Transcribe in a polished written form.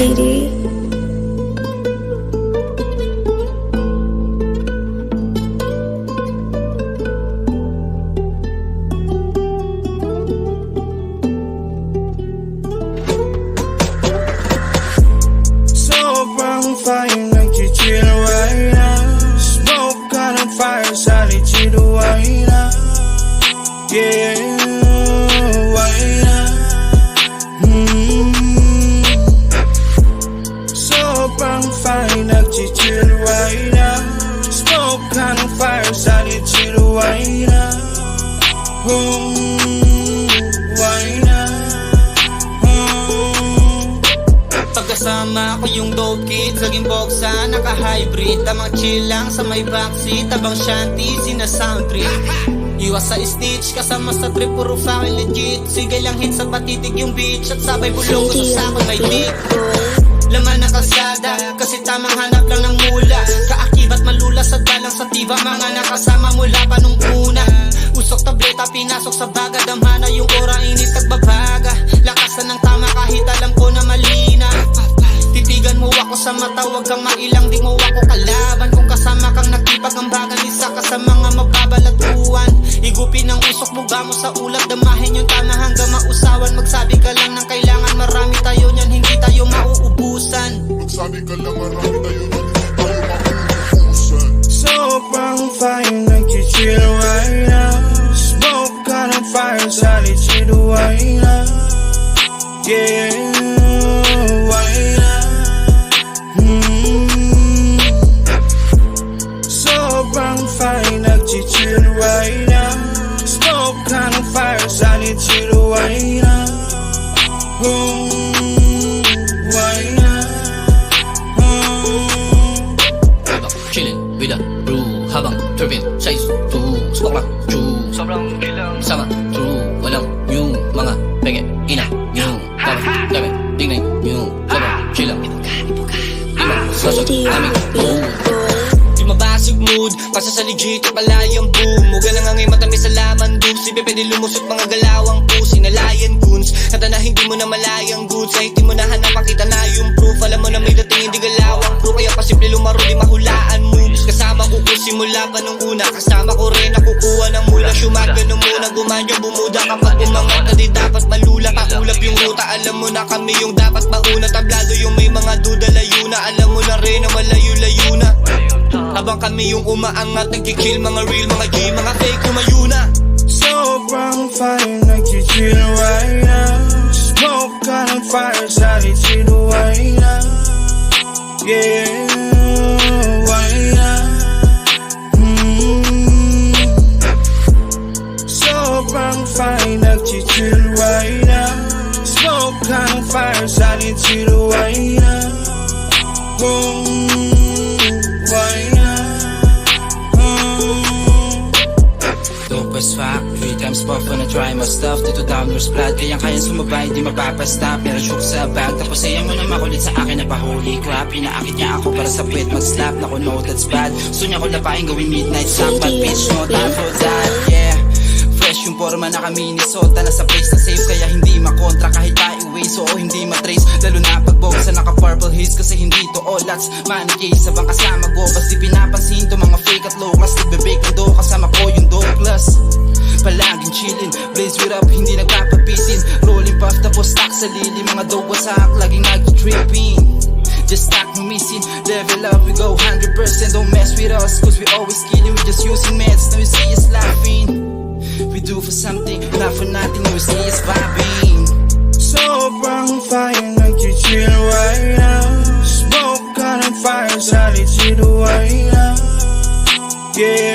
CD. Sobrang fire, nag-chill right now. Smoke ka ng fire, sa lichid why na. Yeah, why na. Sobrang fire, nag-chill right now. Smoke ka ng fire, sa lichid why na. Why na. Pagkasama ko yung dope kids, laging boksa, naka-hybrid. Tamang chill lang sa may backseat, tabang shanty, sina-sound trip. Iwas sa stitch, kasama sa trip, puro fucking legit. Sige lang hit sa patitig yung beach, at sabay bulong ko sa sakot may dick. Laman ng kalsada, kasi tamang hanap lang ng mula. Kaakibat malula sa dalang sa tiba, mga nakasama mula pa nung una. Usok tableta, pinasok sa baga, damhana yung ora, init tagbabaga. Lakasan ng tama kahit alam ko na malina. Titigan mo ako sa mata, wag kang mailang, di mo ako kalaban. Kung kasama kang nagtipag ang bagal, isa ka sa mga mababalatuan. Igupin ang usok mo, gamo sa ulap, damahin yung tama hanggang mausawan. Magsabi ka lang ng kailangan, marami tayo niyan, hindi tayo mauubusan. Magsabi ka lang, marami tayo niyan, hindi tayo mauubusan. Sobrang fire, nag-chill right now. Smoke ka ng fire, sa lichid why na. Yeah, why na. Sobrang fire, nag-chill right now. Smoke ka ng fire, sa lichid why na. Why na. Chillin' with a brew habang turbine sa isu smoke lang chew sobrang kilang sama true walang yung mga pege ina yung gabi tingnan yung sobrang chillang ibang sasok aming di mabasig mood pasa sa legit at malayang boom muga lang ang matamis sa laman doom si Pepe di lumusot mga galawang pusi na lion goons kata na hindi mo na malayang goods ay di mo na hanap makita na yung proof alam mo na may dating hindi galawang crew kaya pasimple lumaro di mahulaan moves kasama ko simula pa nung una kasama ko rin nakukuha ng mula syumag ganun muna gumanyo bumuda kapag umangat na di dapat malula kaulap yung ruta alam mo na kami yung dapat mauna tablado yung may mga duda layo na alam mo na rin na malayo-layo na habang kami yung umaangat nagkikill mga real mga G mga fake lumayo na. Sobrang fire, nag-chill right now. Smoke ka ng fire, sa lichid why na. Yeah, why na. Sobrang fire, nag-chill right now. Smoke ka ng fire, sa lichid why na. Why na. Dopest fact, 3 times puff when I try my stuff. Dito downwards blood, kayang sumabay, di mapapastop. Meron shook sa bag, tapos ayaw mo na makulit sa akin na pa holy crap. Inaakit niya ako para sa puwet mag-slap. Naku no, that's bad. Gusto niya ko lapain gawin midnight sack. But bitch, no time for that, yeah. Fresh yung forma na kami ni Sota. Nasa place na safe, kaya hindi makontra kahit i-waste. So hindi matrace, lalo na pag-box sa naka-purple haze. Kasi hindi to all lots, money case. Sabang kasama ko, bas di pinapansin to mga fake at low class. Nagbebake ng dough, kasama ko yung dough plus palaging chillin', blaze with up, hindi nagpapabitin. Rolling puff, tapos stack sa lili. Mga dough wasak, laging nag-tripping. Just stack no missing, level up, we go 100%. Don't mess with us, cause we always killing. We just using meds, now you see us laughing. We do for something, not for nothing, you see us vibing. Sobrang fire, nag-chill right now. Smoke ka ng fire, sa lichid why na. Yeah,